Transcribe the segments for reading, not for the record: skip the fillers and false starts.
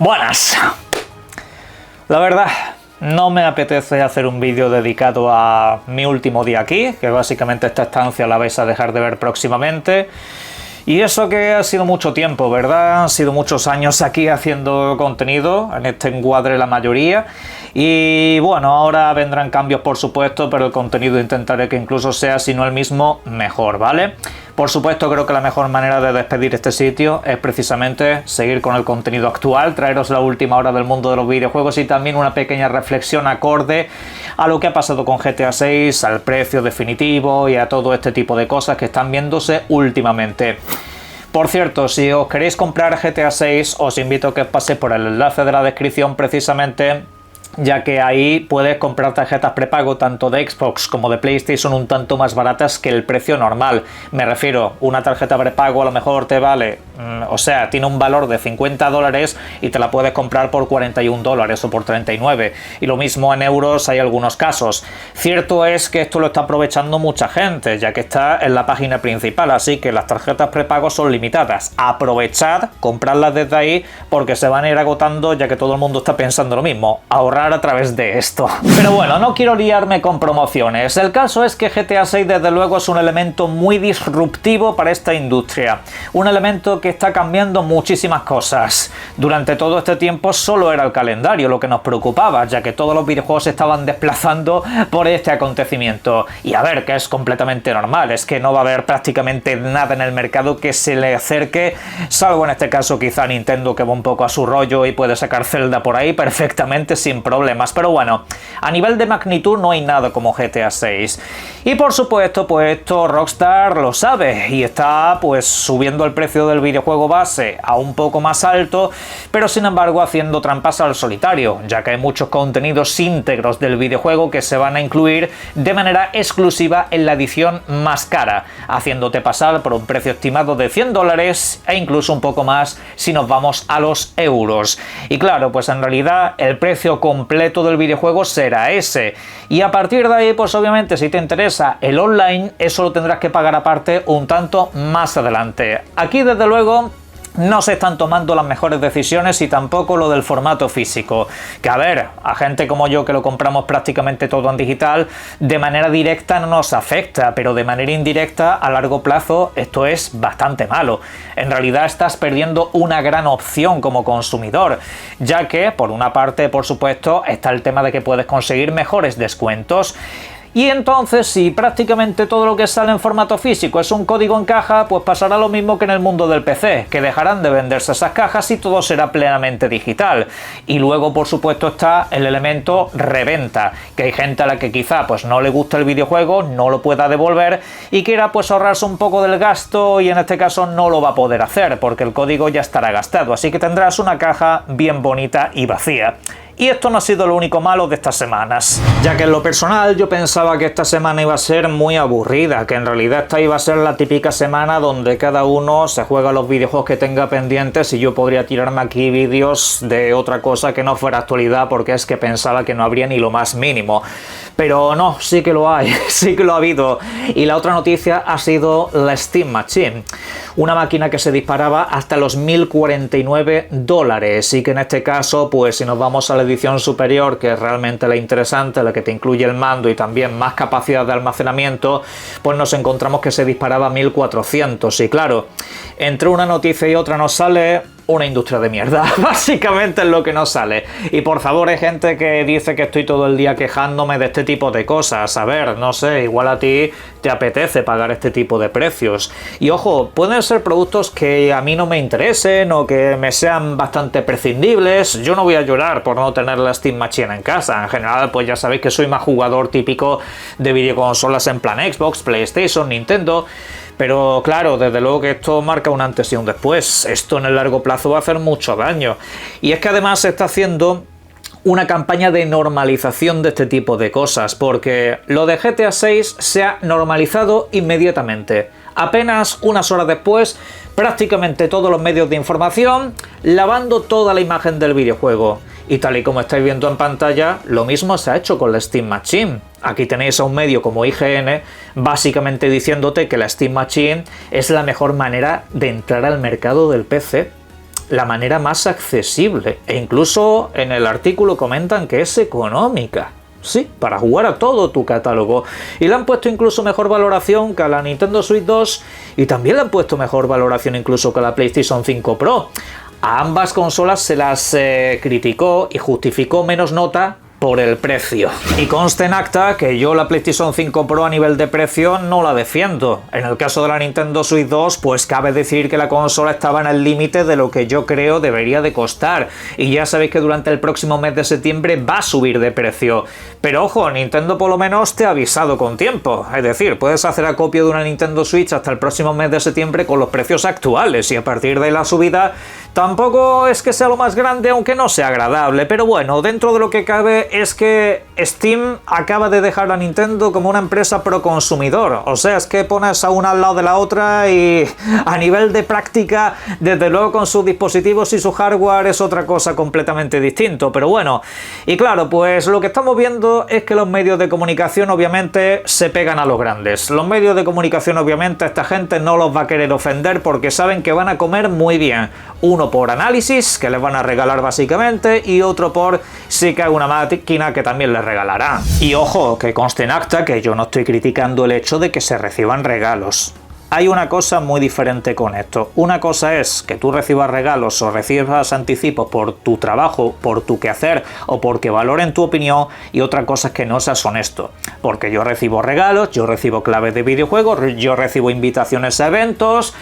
Buenas. La verdad, no me apetece hacer un vídeo dedicado a mi último día aquí, que básicamente esta estancia la vais a dejar de ver próximamente. Y eso que ha sido mucho tiempo, ¿verdad? Han sido muchos años aquí haciendo contenido, en este encuadre la mayoría. Y bueno, ahora vendrán cambios por supuesto, pero el contenido intentaré que incluso sea, si no el mismo, mejor, ¿vale? Por supuesto, creo que la mejor manera de despedir este sitio es precisamente seguir con el contenido actual, traeros la última hora del mundo de los videojuegos y también una pequeña reflexión acorde a lo que ha pasado con GTA 6, al precio definitivo y a todo este tipo de cosas que están viéndose últimamente. Por cierto, si os queréis comprar GTA 6, os invito a que os paséis por el enlace de la descripción precisamente, ya que ahí puedes comprar tarjetas prepago tanto de Xbox como de PlayStation un tanto más baratas que el precio normal. Me refiero, una tarjeta prepago a lo mejor te vale, o sea, tiene un valor de $50 y te la puedes comprar por $41 o por 39. Y lo mismo en euros hay algunos casos. Cierto es que esto lo está aprovechando mucha gente, ya que está en la página principal, así que las tarjetas prepago son limitadas. Aprovechad, comprarlas desde ahí porque se van a ir agotando, ya que todo el mundo está pensando lo mismo. Ahorrar a través de esto. Pero bueno, no quiero liarme con promociones. El caso es que GTA 6 desde luego es un elemento muy disruptivo para esta industria. Un elemento que está cambiando muchísimas cosas. Durante todo este tiempo solo era el calendario lo que nos preocupaba, ya que todos los videojuegos se estaban desplazando por este acontecimiento. Y a ver, que es completamente normal, es que no va a haber prácticamente nada en el mercado que se le acerque, salvo en este caso quizá Nintendo, que va un poco a su rollo y puede sacar Zelda por ahí perfectamente sin problemas. Pero bueno, a nivel de magnitud no hay nada como GTA 6. Y por supuesto, pues esto Rockstar lo sabe y está pues subiendo el precio del videojuego base a un poco más alto, pero sin embargo haciendo trampas al solitario, ya que hay muchos contenidos íntegros del videojuego que se van a incluir de manera exclusiva en la edición más cara, haciéndote pasar por un precio estimado de $100 e incluso un poco más si nos vamos a los euros. Y claro, pues en realidad el precio completo del videojuego será ese, y a partir de ahí pues obviamente si te interesa el online eso lo tendrás que pagar aparte un tanto más adelante. Aquí desde luego no se están tomando las mejores decisiones y tampoco lo del formato físico, que a ver, a gente como yo que lo compramos prácticamente todo en digital, de manera directa no nos afecta, pero de manera indirecta a largo plazo esto es bastante malo. En realidad estás perdiendo una gran opción como consumidor, ya que por una parte por supuesto está el tema de que puedes conseguir mejores descuentos. Y entonces, si prácticamente todo lo que sale en formato físico es un código en caja, pues pasará lo mismo que en el mundo del PC, que dejarán de venderse esas cajas y todo será plenamente digital. Y luego, por supuesto, está el elemento reventa, que hay gente a la que quizá pues no le gusta el videojuego, no lo pueda devolver y quiera pues ahorrarse un poco del gasto y en este caso no lo va a poder hacer porque el código ya estará gastado, así que tendrás una caja bien bonita y vacía. Y esto no ha sido lo único malo de estas semanas, ya que en lo personal yo pensaba que esta semana iba a ser muy aburrida, que en realidad esta iba a ser la típica semana donde cada uno se juega los videojuegos que tenga pendientes y yo podría tirarme aquí vídeos de otra cosa que no fuera actualidad porque es que pensaba que no habría ni lo más mínimo. Pero no, sí que lo hay, sí que lo ha habido. Y la otra noticia ha sido la Steam Machine, una máquina que se disparaba hasta los $1049 y que en este caso, pues si nos vamos a la edición superior, que es realmente la interesante, la que te incluye el mando y también más capacidad de almacenamiento, pues nos encontramos que se disparaba a 1400 y claro, entre una noticia y otra nos sale una industria de mierda, básicamente es lo que nos sale. Y por favor, hay gente que dice que estoy todo el día quejándome de este tipo de cosas. A ver, no sé, igual a ti te apetece pagar este tipo de precios. Y ojo, pueden ser productos que a mí no me interesen o que me sean bastante prescindibles. Yo no voy a llorar por no tener la Steam Machine en casa. En general, pues ya sabéis que soy más jugador típico de videoconsolas en plan Xbox, PlayStation, Nintendo. Pero claro, desde luego que esto marca un antes y un después. Esto en el largo plazo va a hacer mucho daño. Y es que además se está haciendo una campaña de normalización de este tipo de cosas, porque lo de GTA 6 se ha normalizado inmediatamente. Apenas unas horas después, prácticamente todos los medios de información lavando toda la imagen del videojuego. Y tal y como estáis viendo en pantalla, lo mismo se ha hecho con la Steam Machine. Aquí tenéis a un medio como IGN básicamente diciéndote que la Steam Machine es la mejor manera de entrar al mercado del PC. la manera más accesible. E incluso en el artículo comentan que es económica. Sí, para jugar a todo tu catálogo. Y le han puesto incluso mejor valoración que a la Nintendo Switch 2 y también le han puesto mejor valoración incluso que a la PlayStation 5 Pro. A ambas consolas se las criticó y justificó menos nota por el precio. Y conste en acta que yo la PlayStation 5 Pro a nivel de precio no la defiendo. En el caso de la Nintendo Switch 2, pues cabe decir que la consola estaba en el límite de lo que yo creo debería de costar. Y ya sabéis que durante el próximo mes de septiembre va a subir de precio. Pero ojo, Nintendo por lo menos te ha avisado con tiempo. Es decir, puedes hacer acopio de una Nintendo Switch hasta el próximo mes de septiembre con los precios actuales y a partir de la subida tampoco es que sea lo más grande, aunque no sea agradable. Pero bueno, dentro de lo que cabe es que Steam acaba de dejar a Nintendo como una empresa pro consumidor. O sea, es que pones a una al lado de la otra y a nivel de práctica, desde luego con sus dispositivos y su hardware es otra cosa completamente distinto. Pero bueno, y claro, pues lo que estamos viendo es que los medios de comunicación obviamente se pegan a los grandes. Los medios de comunicación obviamente a esta gente no los va a querer ofender porque saben que van a comer muy bien. Uno por análisis, que les van a regalar básicamente, y otro por si cae una máquina que también les regalará. Y ojo, que conste en acta que yo no estoy criticando el hecho de que se reciban regalos. Hay una cosa muy diferente con esto. Una cosa es que tú recibas regalos o recibas anticipos por tu trabajo, por tu quehacer o porque valoren tu opinión, y otra cosa es que no seas honesto. Porque yo recibo regalos, yo recibo claves de videojuegos, yo recibo invitaciones a eventos,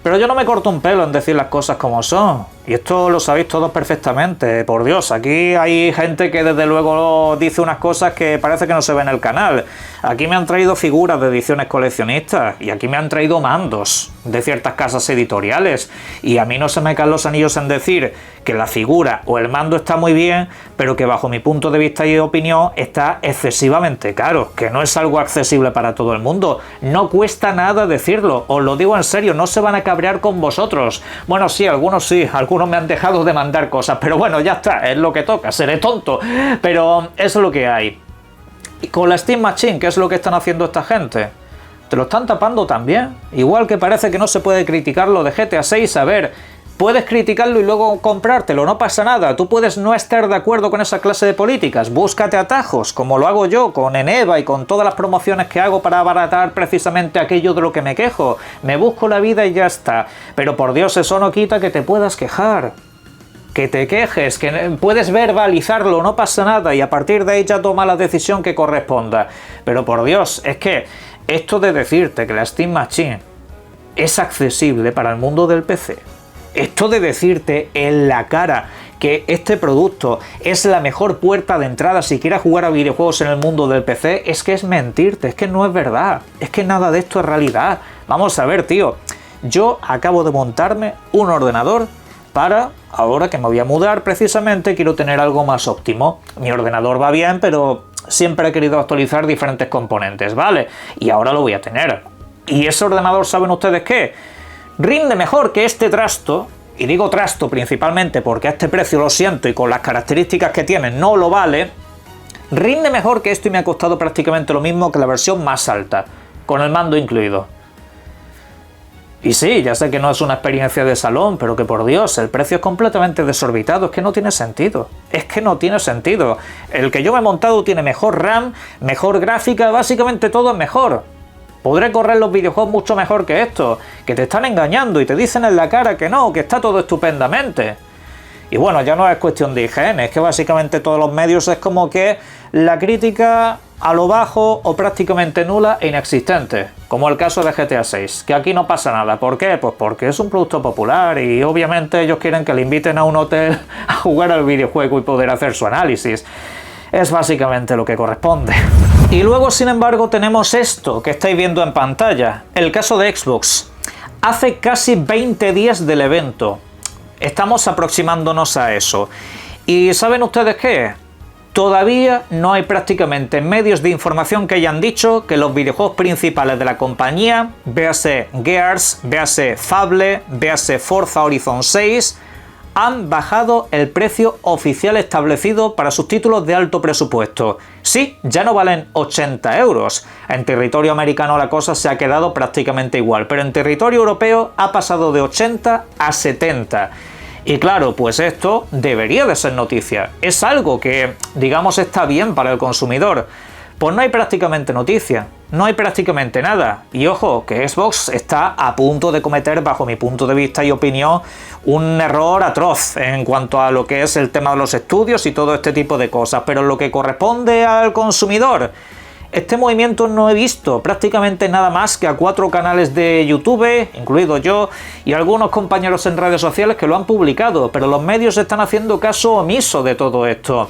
pero yo no me corto un pelo en decir las cosas como son. Y esto lo sabéis todos perfectamente, por Dios. Aquí hay gente que desde luego dice unas cosas que parece que no se ve en el canal. Aquí me han traído figuras de ediciones coleccionistas y aquí me han traído mandos de ciertas casas editoriales. Y a mí no se me caen los anillos en decir que la figura o el mando está muy bien, pero que bajo mi punto de vista y opinión está excesivamente caro, que no es algo accesible para todo el mundo. No cuesta nada decirlo, os lo digo en serio, no se van a cabrear con vosotros. Bueno, sí, algunos me han dejado de mandar cosas, pero bueno, ya está, es lo que toca, seré tonto, pero eso es lo que hay. Y con la Steam Machine, ¿qué es lo que están haciendo esta gente? Te lo están tapando también, igual que parece que no se puede criticar lo de GTA 6, a ver, puedes criticarlo y luego comprártelo, no pasa nada, tú puedes no estar de acuerdo con esa clase de políticas, búscate atajos, como lo hago yo con Eneva y con todas las promociones que hago para abaratar precisamente aquello de lo que me quejo, me busco la vida y ya está, pero por Dios eso no quita que te puedas quejar, que te quejes, que puedes verbalizarlo, no pasa nada y a partir de ahí ya toma la decisión que corresponda, pero por Dios, es que esto de decirte que la Steam Machine es accesible para el mundo del PC, esto de decirte en la cara que este producto es la mejor puerta de entrada si quieres jugar a videojuegos en el mundo del PC, es que es mentirte, es que no es verdad, es que nada de esto es realidad. Vamos a ver, tío, yo acabo de montarme un ordenador para, ahora que me voy a mudar precisamente, quiero tener algo más óptimo. Mi ordenador va bien, pero siempre he querido actualizar diferentes componentes, ¿vale? Y ahora lo voy a tener. Y ese ordenador, ¿saben ustedes qué? Rinde mejor que este trasto, y digo trasto principalmente porque a este precio lo siento y con las características que tiene no lo vale, rinde mejor que esto y me ha costado prácticamente lo mismo que la versión más alta, con el mando incluido. Y sí, ya sé que no es una experiencia de salón, pero que por Dios, el precio es completamente desorbitado, es que no tiene sentido, es que no tiene sentido. El que yo me he montado tiene mejor RAM, mejor gráfica, básicamente todo es mejor. Podré correr los videojuegos mucho mejor que esto, que te están engañando y te dicen en la cara que no, que está todo estupendamente. Y bueno, ya no es cuestión de higiene, es que básicamente todos los medios es como que la crítica a lo bajo o prácticamente nula e inexistente, como el caso de GTA 6, que aquí no pasa nada. ¿Por qué? Pues porque es un producto popular y obviamente ellos quieren que le inviten a un hotel a jugar al videojuego y poder hacer su análisis. Es básicamente lo que corresponde. Y luego, sin embargo, tenemos esto que estáis viendo en pantalla, el caso de Xbox. Hace casi 20 días del evento. Estamos aproximándonos a eso. ¿Y saben ustedes qué? Todavía no hay prácticamente medios de información que hayan dicho que los videojuegos principales de la compañía, véase Gears, véase Fable, véase Forza Horizon 6, han bajado el precio oficial establecido para sus títulos de alto presupuesto. Sí, ya no valen 80 euros. En territorio americano la cosa se ha quedado prácticamente igual, pero en territorio europeo ha pasado de 80 a 70. Y claro, pues esto debería de ser noticia. Es algo que, digamos, está bien para el consumidor. Pues no hay prácticamente noticia, no hay prácticamente nada. Y ojo, que Xbox está a punto de cometer, bajo mi punto de vista y opinión, un error atroz en cuanto a lo que es el tema de los estudios y todo este tipo de cosas. Pero en lo que corresponde al consumidor, este movimiento no he visto prácticamente nada más que a 4 canales de YouTube, incluido yo, y algunos compañeros en redes sociales que lo han publicado, pero los medios están haciendo caso omiso de todo esto.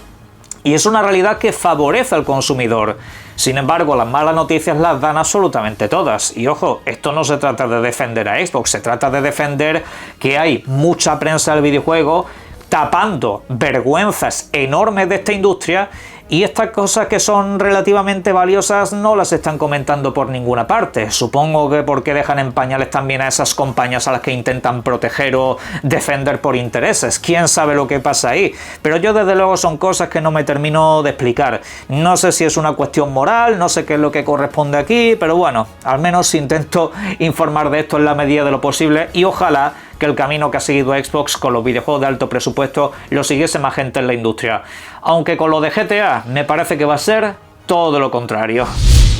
Y es una realidad que favorece al consumidor. Sin embargo, las malas noticias las dan absolutamente todas. Y ojo, esto no se trata de defender a Xbox, se trata de defender que hay mucha prensa del videojuego tapando vergüenzas enormes de esta industria, y estas cosas que son relativamente valiosas no las están comentando por ninguna parte. Supongo que porque dejan en pañales también a esas compañías a las que intentan proteger o defender por intereses. Quién sabe lo que pasa ahí. Pero yo desde luego son cosas que no me termino de explicar. No sé si es una cuestión moral, no sé qué es lo que corresponde aquí, pero bueno, al menos intento informar de esto en la medida de lo posible, y ojalá que el camino que ha seguido Xbox con los videojuegos de alto presupuesto lo siguiese más gente en la industria. Aunque con lo de GTA me parece que va a ser todo lo contrario.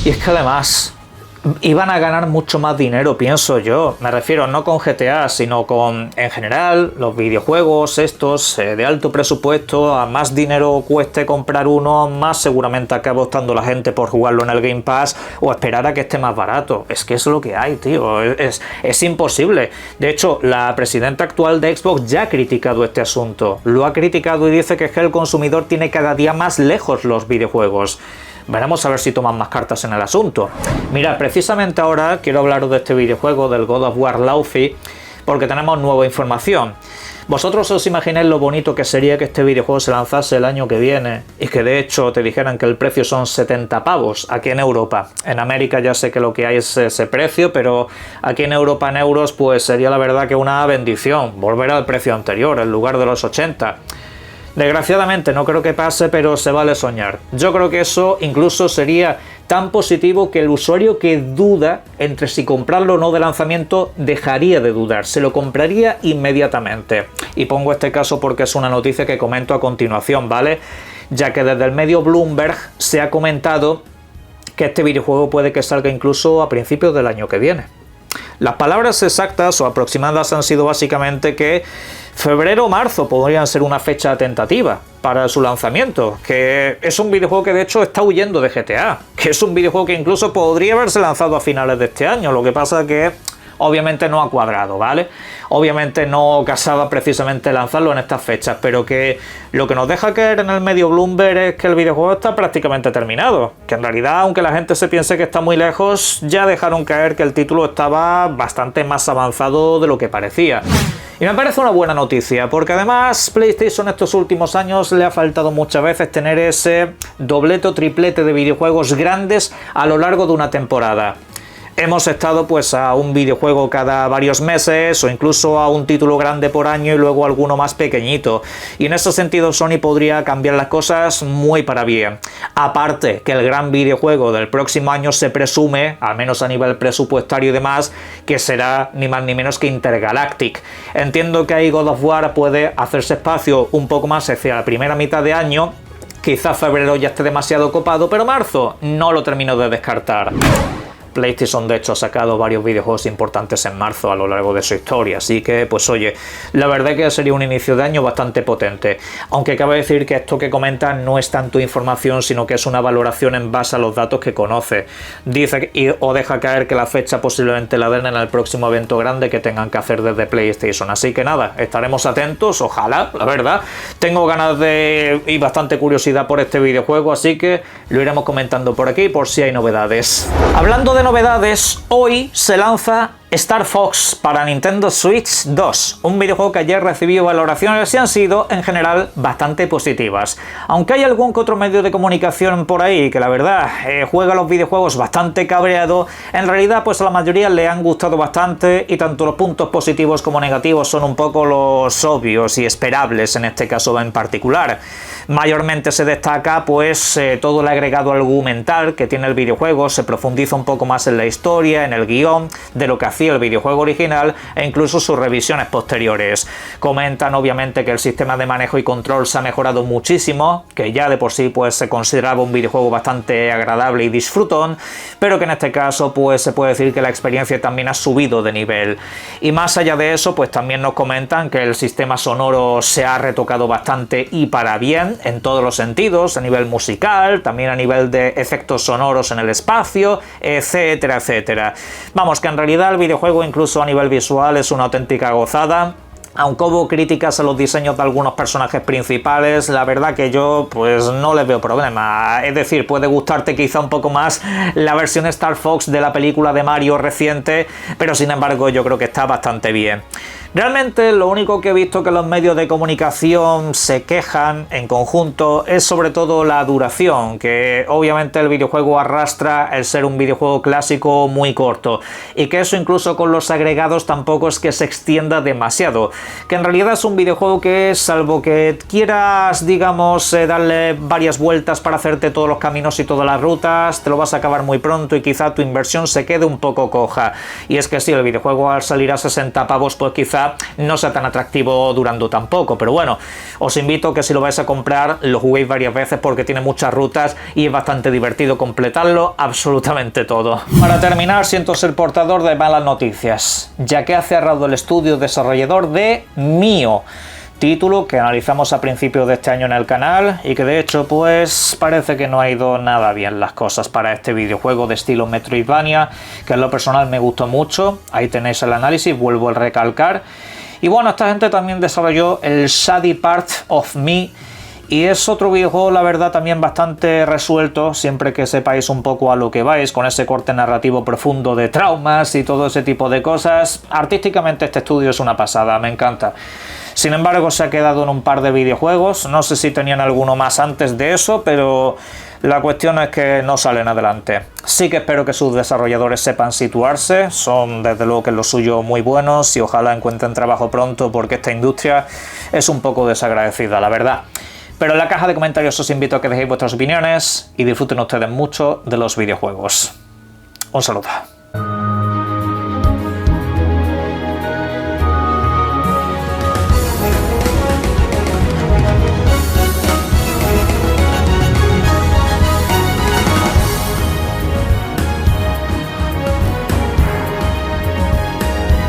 Y es que además iban a ganar mucho más dinero, pienso yo. Me refiero no con GTA, sino con, en general, los videojuegos estos de alto presupuesto. A más dinero cueste comprar uno, más seguramente acabe optando la gente por jugarlo en el Game Pass o esperar a que esté más barato. Es que es lo que hay, tío. Es imposible. De hecho, la presidenta actual de Xbox ya ha criticado este asunto. Lo ha criticado y dice que es que el consumidor tiene cada día más lejos los videojuegos. Veremos a ver si toman más cartas en el asunto. Mirad, precisamente ahora quiero hablaros de este videojuego, del God of War Laufey, porque tenemos nueva información. Vosotros os imagináis lo bonito que sería que este videojuego se lanzase el año que viene y que de hecho te dijeran que el precio son 70 pavos aquí en Europa. En América ya sé que lo que hay es ese precio, pero aquí en Europa en euros pues sería la verdad que una bendición volver al precio anterior en lugar de los 80. Desgraciadamente no creo que pase, pero se vale soñar. Yo creo que eso incluso sería tan positivo que el usuario que duda entre si comprarlo o no de lanzamiento dejaría de dudar, se lo compraría inmediatamente. Y pongo este caso porque es una noticia que comento a continuación, ¿vale? Ya que desde el medio Bloomberg se ha comentado que este videojuego puede que salga incluso a principios del año que viene. Las palabras exactas o aproximadas han sido básicamente que febrero o marzo podrían ser una fecha tentativa para su lanzamiento, que es un videojuego que de hecho está huyendo de GTA, que es un videojuego que incluso podría haberse lanzado a finales de este año, lo que pasa que obviamente no ha cuadrado, ¿vale? Obviamente no casaba precisamente lanzarlo en estas fechas, pero que lo que nos deja caer en el medio Bloomberg es que el videojuego está prácticamente terminado, que en realidad, aunque la gente se piense que está muy lejos, ya dejaron caer que el título estaba bastante más avanzado de lo que parecía. Y me parece una buena noticia, porque además PlayStation estos últimos años le ha faltado muchas veces tener ese doblete o triplete de videojuegos grandes a lo largo de una temporada. Hemos estado pues a un videojuego cada varios meses o incluso a un título grande por año y luego alguno más pequeñito. Y en ese sentido Sony podría cambiar las cosas muy para bien. Aparte que el gran videojuego del próximo año se presume, al menos a nivel presupuestario y demás, que será ni más ni menos que Intergalactic. Entiendo que ahí God of War puede hacerse espacio un poco más hacia la primera mitad de año. Quizás febrero ya esté demasiado copado, pero marzo no lo termino de descartar. PlayStation de hecho ha sacado varios videojuegos importantes en marzo a lo largo de su historia, así que pues oye, la verdad que sería un inicio de año bastante potente, aunque cabe decir que esto que comentan no es tanto información sino que es una valoración en base a los datos que conoce. Dice o deja caer que la fecha posiblemente la den en el próximo evento grande que tengan que hacer desde PlayStation, así que nada, estaremos atentos, ojalá, la verdad, tengo ganas de y bastante curiosidad por este videojuego, así que lo iremos comentando por aquí por si hay novedades. Hablando de novedades, hoy se lanza Star Fox para Nintendo Switch 2, un videojuego que ayer recibió valoraciones y han sido, en general, bastante positivas. Aunque hay algún que otro medio de comunicación por ahí que la verdad juega los videojuegos bastante cabreado, en realidad pues a la mayoría le han gustado bastante y tanto los puntos positivos como negativos son un poco los obvios y esperables en este caso en particular. Mayormente se destaca pues todo el agregado argumental que tiene el videojuego, se profundiza un poco más en la historia, en el guión, de lo que hace hacía el videojuego original e incluso sus revisiones posteriores. Comentan obviamente que el sistema de manejo y control se ha mejorado muchísimo, que ya de por sí pues se consideraba un videojuego bastante agradable y disfrutón, pero que en este caso pues se puede decir que la experiencia también ha subido de nivel. Y más allá de eso, pues también nos comentan que el sistema sonoro se ha retocado bastante y para bien en todos los sentidos, a nivel musical, también a nivel de efectos sonoros en el espacio, etcétera, etcétera. Vamos, que en realidad el videojuego incluso a nivel visual es una auténtica gozada. Aunque hubo críticas a los diseños de algunos personajes principales, la verdad que yo pues no les veo problema. Es decir, puede gustarte quizá un poco más la versión Star Fox de la película de Mario reciente, pero sin embargo yo creo que está bastante bien. Realmente lo único que he visto que los medios de comunicación se quejan en conjunto es sobre todo la duración, que obviamente el videojuego arrastra el ser un videojuego clásico muy corto, y que eso incluso con los agregados tampoco es que se extienda demasiado, que en realidad es un videojuego que, salvo que quieras, digamos, darle varias vueltas para hacerte todos los caminos y todas las rutas, te lo vas a acabar muy pronto y quizá tu inversión se quede un poco coja. Y es que sí, el videojuego al salir a 60 pavos pues quizá no sea tan atractivo durando tampoco, pero bueno, os invito a que si lo vais a comprar lo juguéis varias veces porque tiene muchas rutas y es bastante divertido completarlo absolutamente todo. Para terminar, siento ser portador de malas noticias, ya que ha cerrado el estudio desarrollador de Nioh, título que analizamos a principios de este año en el canal y que de hecho pues parece que no ha ido nada bien las cosas para este videojuego de estilo Metroidvania, que en lo personal me gustó mucho. Ahí tenéis el análisis, vuelvo a recalcar. Y bueno, esta gente también desarrolló el Shady Part of Me, y es otro videojuego, la verdad, también bastante resuelto, siempre que sepáis un poco a lo que vais, con ese corte narrativo profundo de traumas y todo ese tipo de cosas. Artísticamente este estudio es una pasada, me encanta. Sin embargo, se ha quedado en un par de videojuegos, no sé si tenían alguno más antes de eso, pero la cuestión es que no salen adelante. Sí que espero que sus desarrolladores sepan situarse, son desde luego que lo suyo muy buenos y ojalá encuentren trabajo pronto porque esta industria es un poco desagradecida, la verdad. Pero en la caja de comentarios os invito a que dejéis vuestras opiniones y disfruten ustedes mucho de los videojuegos. Un saludo.